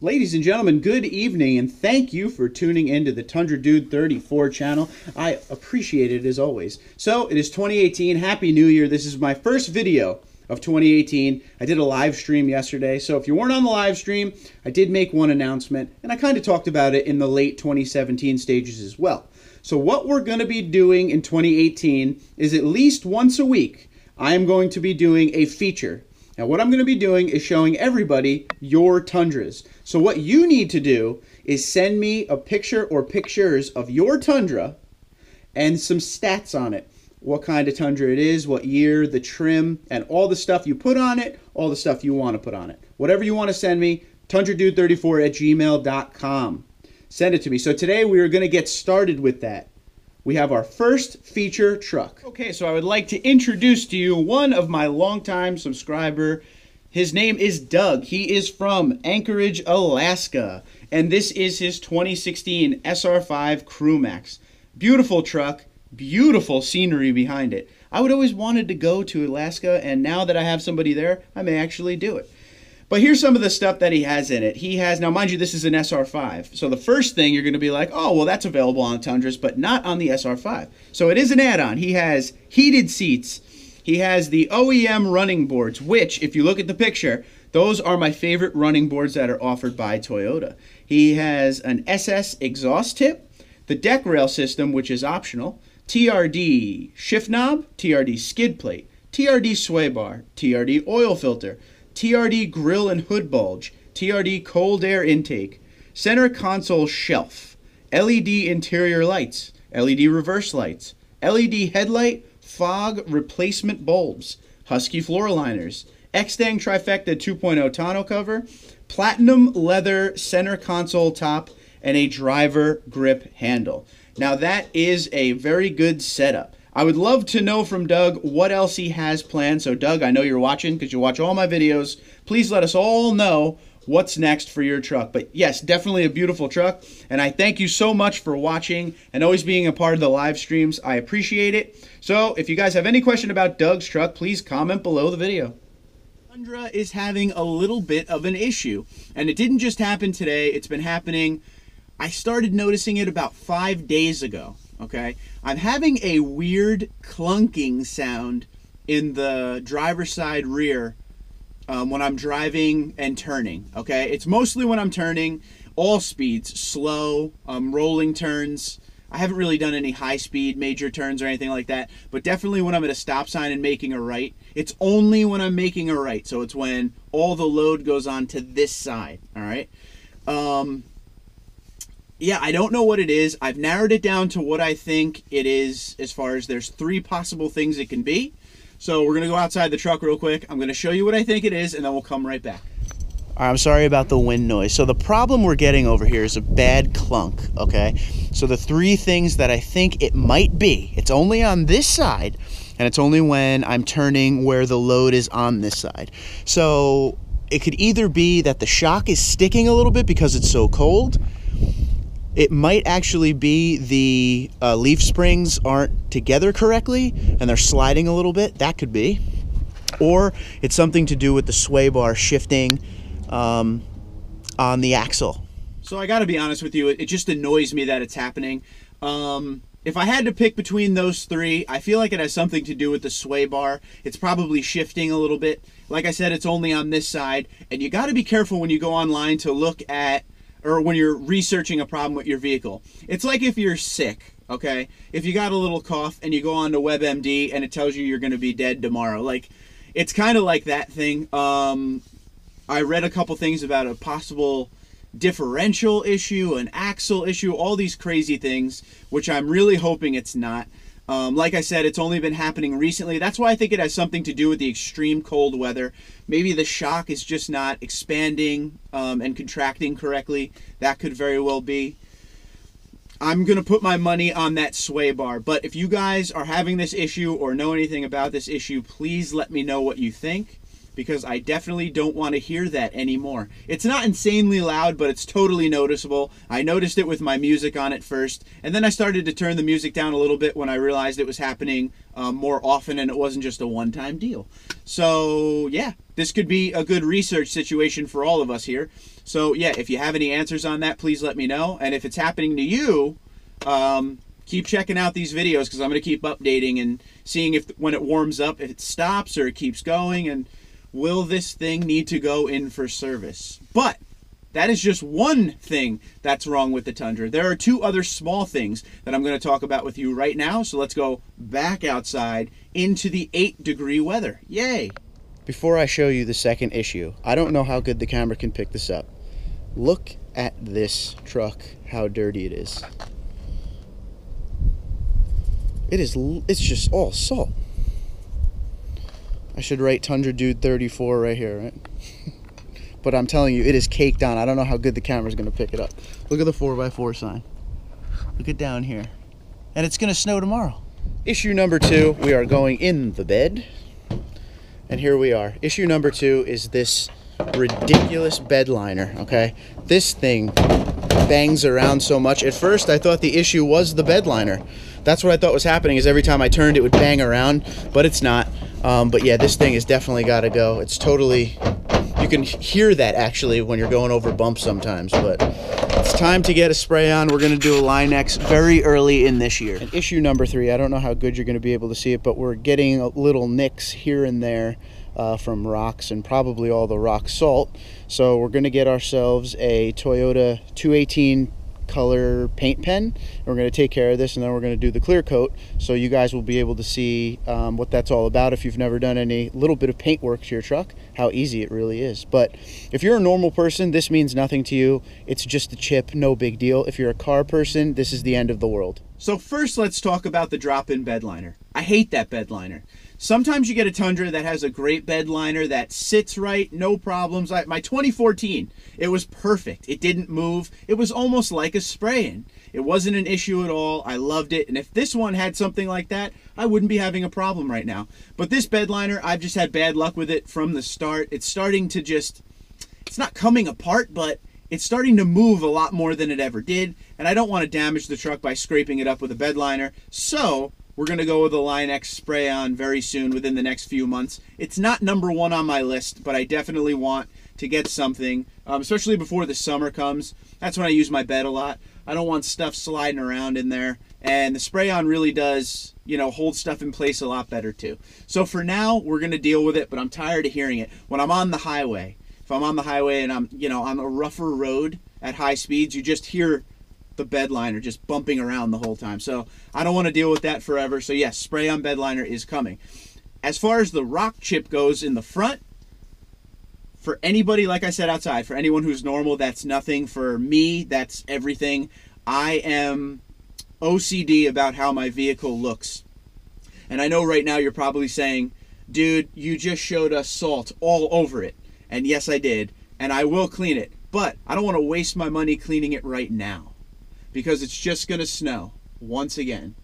Ladies and gentlemen, good evening, and thank you for tuning into the Tundra Dude 34 channel. I appreciate it as always. So, it is 2018. Happy New Year. This is my first video of 2018. I did a live stream yesterday, so if you weren't on the live stream, I did make one announcement, and I kind of talked about it in the late 2017 stages as well. So what we're going to be doing in 2018 is at least once a week, I am going to be doing a feature. Now, what I'm going to be doing is showing everybody your Tundras. So what you need to do is send me a picture or pictures of your Tundra and some stats on it. What kind of Tundra it is, what year, the trim, and all the stuff you put on it, all the stuff you want to put on it. Whatever you want to send me, tundradude34@gmail.com. Send it to me. So today we are going to get started with that. We have our first feature truck. Okay, so I would like to introduce to you one of my longtime subscriber. His name is Doug. He is from Anchorage, Alaska. And this is his 2016 SR5 Crewmax. Beautiful truck, beautiful scenery behind it. I would always wanted to go to Alaska, and now that I have somebody there, I may actually do it. But here's some of the stuff that he has in it. He has, now mind you, this is an SR5. So the first thing you're going to be like, oh, well, that's available on Tundras, but not on the SR5. So it is an add-on. He has heated seats. He has the OEM running boards, which, if you look at the picture, those are my favorite running boards that are offered by Toyota. He has an SS exhaust tip, the deck rail system, which is optional, TRD shift knob, TRD skid plate, TRD sway bar, TRD oil filter, TRD grill and hood bulge, TRD cold air intake, center console shelf, LED interior lights, LED reverse lights, LED headlight, fog replacement bulbs, Husky floor liners, Xtang Trifecta 2.0 tonneau cover, platinum leather center console top, and a driver grip handle. Now that is a very good setup. I would love to know from Doug what else he has planned. So Doug, I know you're watching because you watch all my videos. Please let us all know what's next for your truck. But yes, definitely a beautiful truck. And I thank you so much for watching and always being a part of the live streams. I appreciate it. So if you guys have any question about Doug's truck, please comment below the video. Tundra is having a little bit of an issue. And it didn't just happen today. It's been happening. I started noticing it about 5 days ago. Okay, I'm having a weird clunking sound in the driver's side rear when I'm driving and turning. Okay, it's mostly when I'm turning, all speeds, slow, rolling turns. I haven't really done any high-speed major turns or anything like that, but definitely when I'm at a stop sign and making a right. It's only when I'm making a right, so it's when all the load goes on to this side. All right. Yeah, I don't know what it is. I've narrowed it down to what I think it is as far as there's 3 possible things it can be. So we're going to go outside the truck real quick. I'm going to show you what I think it is, and then we'll come right back. All right, I'm sorry about the wind noise. So the problem we're getting over here is a bad clunk, okay? So the 3 things that I think it might be, it's only on this side, and it's only when I'm turning where the load is on this side. So it could either be that the shock is sticking a little bit because it's so cold. It might actually be the leaf springs aren't together correctly and they're sliding a little bit. That could be. Or it's something to do with the sway bar shifting on the axle. So I got to be honest with you, it just annoys me that it's happening. If I had to pick between those 3, I feel like it has something to do with the sway bar. It's probably shifting a little bit. Like I said, it's only on this side. And you got to be careful when you go online to look at, or when you're researching a problem with your vehicle. It's like if you're sick, okay? If you got a little cough and you go on to WebMD and it tells you you're going to be dead tomorrow. Like, it's kind of like that thing. I read a couple things about a possible differential issue, an axle issue, all these crazy things, which I'm really hoping it's not. Like I said, it's only been happening recently. That's why I think it has something to do with the extreme cold weather. Maybe the shock is just not expanding and contracting correctly. That could very well be. I'm going to put my money on that sway bar. But if you guys are having this issue or know anything about this issue, please let me know what you think. because I definitely don't want to hear that anymore. It's not insanely loud, but it's totally noticeable. I noticed it with my music on it first, and then I started to turn the music down a little bit when I realized it was happening more often and it wasn't just a one-time deal. So yeah, this could be a good research situation for all of us here. So yeah, if you have any answers on that, please let me know. And if it's happening to you, keep checking out these videos, because I'm going to keep updating and seeing if when it warms up, if it stops or it keeps going, and will this thing need to go in for service. But that is just one thing that's wrong with the Tundra. There are two other small things that I'm going to talk about with you right now. So let's go back outside into the 8-degree weather. Yay! Before I show you the second issue, I don't know how good the camera can pick this up. Look at this truck, how dirty it is. It's just all salt. I should write Tundra Dude 34 right here, right? But I'm telling you, it is caked on. I don't know how good the camera's going to pick it up. Look at the 4x4 sign. Look at down here. And it's going to snow tomorrow. Issue number 2, we are going in the bed. And here we are. Issue number 2 is this ridiculous Bedliner, okay? This thing bangs around so much. At first, I thought the issue was the Bedliner. That's what I thought was happening, is every time I turned, it would bang around, but it's not. But yeah, this thing has definitely got to go. It's totally... You can hear that actually when you're going over bumps sometimes, but it's time to get a spray on. We're going to do a Line-X very early in this year. And issue number 3, I don't know how good you're going to be able to see it, but we're getting little nicks here and there from rocks and probably all the rock salt. So we're going to get ourselves a Toyota 218 color paint pen. We're going to take care of this, and then we're going to do the clear coat, so you guys will be able to see what that's all about if you've never done any little bit of paint work to your truck, how easy it really is. But if you're a normal person, this means nothing to you. It's just a chip, no big deal. If you're a car person, this is the end of the world. So first, let's talk about the drop-in Bedliner. I hate that Bedliner. Sometimes you get a Tundra that has a great Bedliner that sits right, no problems. My 2014, it was perfect. It didn't move. It was almost like a spray-in. It wasn't an issue at all. I loved it. And if this one had something like that, I wouldn't be having a problem right now. But this Bedliner, I've just had bad luck with it from the start. It's starting to just, it's not coming apart, but it's starting to move a lot more than it ever did. And I don't want to damage the truck by scraping it up with a Bedliner. So we're going to go with a Line-X spray-on very soon, within the next few months. It's not number 1 on my list, but I definitely want to get something, especially before the summer comes. That's when I use my bed a lot. I don't want stuff sliding around in there. And the spray-on really does, you know, hold stuff in place a lot better too. So for now, we're going to deal with it, but I'm tired of hearing it. When I'm on the highway, if I'm on the highway and I'm, you know, on a rougher road at high speeds, you just hear the Bedliner just bumping around the whole time. So I don't want to deal with that forever. So yes, spray-on Bedliner is coming. As far as the rock chip goes in the front, for anybody, like I said, outside, for anyone who's normal, that's nothing. For me, that's everything. I am OCD about how my vehicle looks. And I know right now you're probably saying, dude, you just showed us salt all over it. And yes, I did. And I will clean it. But I don't want to waste my money cleaning it right now, because it's just going to snow once again.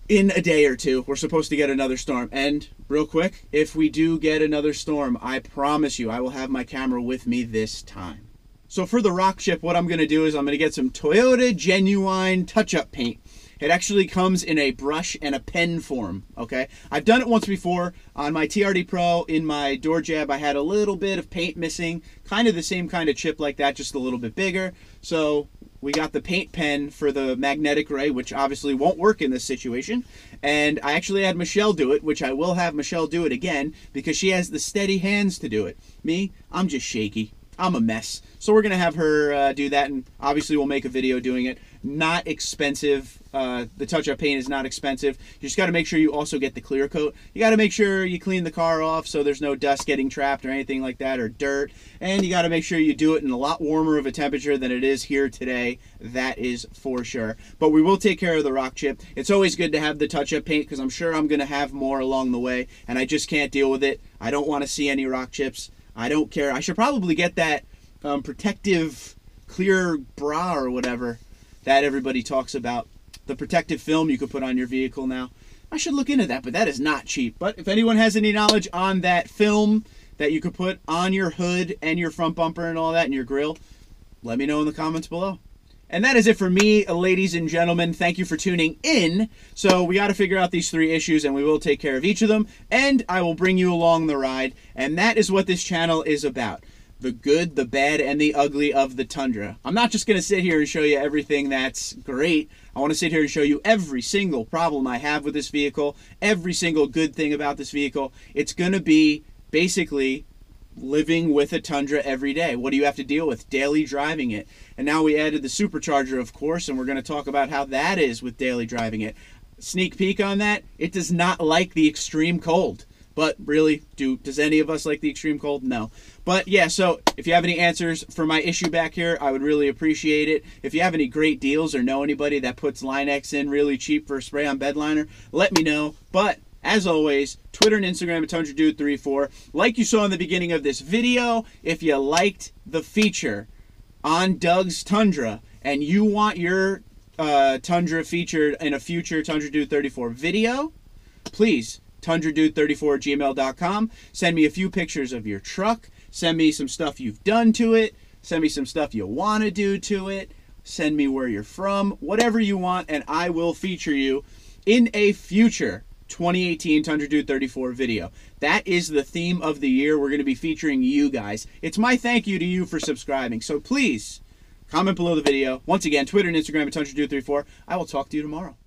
In a day or two, we're supposed to get another storm. And real quick, if we do get another storm, I promise you I will have my camera with me this time. So for the rock chip, what I'm going to do is I'm going to get some Toyota Genuine touch-up paint. It actually comes in a brush and a pen form, okay? I've done it once before. On my TRD Pro, in my door jab, I had a little bit of paint missing. Kind of the same kind of chip like that, just a little bit bigger. So we got the paint pen for the magnetic ray, which obviously won't work in this situation. And I actually had Michelle do it, which I will have Michelle do it again, because she has the steady hands to do it. Me, I'm just shaky. I'm a mess. So we're going to have her do that, and obviously we'll make a video doing it. Not expensive. The touch-up paint is not expensive. You just got to make sure you also get the clear coat. You got to make sure you clean the car off so there's no dust getting trapped or anything like that, or dirt. And you got to make sure you do it in a lot warmer of a temperature than it is here today. That is for sure. But we will take care of the rock chip. It's always good to have the touch-up paint, because I'm sure I'm going to have more along the way, and I just can't deal with it. I don't want to see any rock chips. I don't care. I should probably get that protective clear bra or whatever that everybody talks about. The protective film you could put on your vehicle now. I should look into that, but that is not cheap. But if anyone has any knowledge on that film, that you could put on your hood and your front bumper and all that and your grill, let me know in the comments below. And that is it for me, ladies and gentlemen. Thank you for tuning in. So we got to figure out these 3 issues, and we will take care of each of them, and I will bring you along the ride. And that is what this channel is about: the good, the bad, and the ugly of the Tundra. I'm not just going to sit here and show you everything that's great. I want to sit here and show you every single problem I have with this vehicle, every single good thing about this vehicle. It's going to be basically living with a Tundra every day. What do you have to deal with? Daily driving it. And now we added the supercharger, of course, and we're going to talk about how that is with daily driving it. Sneak peek on that, it does not like the extreme cold. But really, does any of us like the extreme cold? No. But yeah, so if you have any answers for my issue back here, I would really appreciate it. If you have any great deals or know anybody that puts Line-X in really cheap for a spray on Bedliner, let me know. But as always, Twitter and Instagram at TundraDude34. Like you saw in the beginning of this video, if you liked the feature on Doug's Tundra and you want your Tundra featured in a future TundraDude34 video, please, TundraDude34@gmail.com. Send me a few pictures of your truck. Send me some stuff you've done to it. Send me some stuff you want to do to it. Send me where you're from. Whatever you want, and I will feature you in a future 2018 TundraDude34 video. That is the theme of the year. We're going to be featuring you guys. It's my thank you to you for subscribing. So please, comment below the video. Once again, Twitter and Instagram at TundraDude34. I will talk to you tomorrow.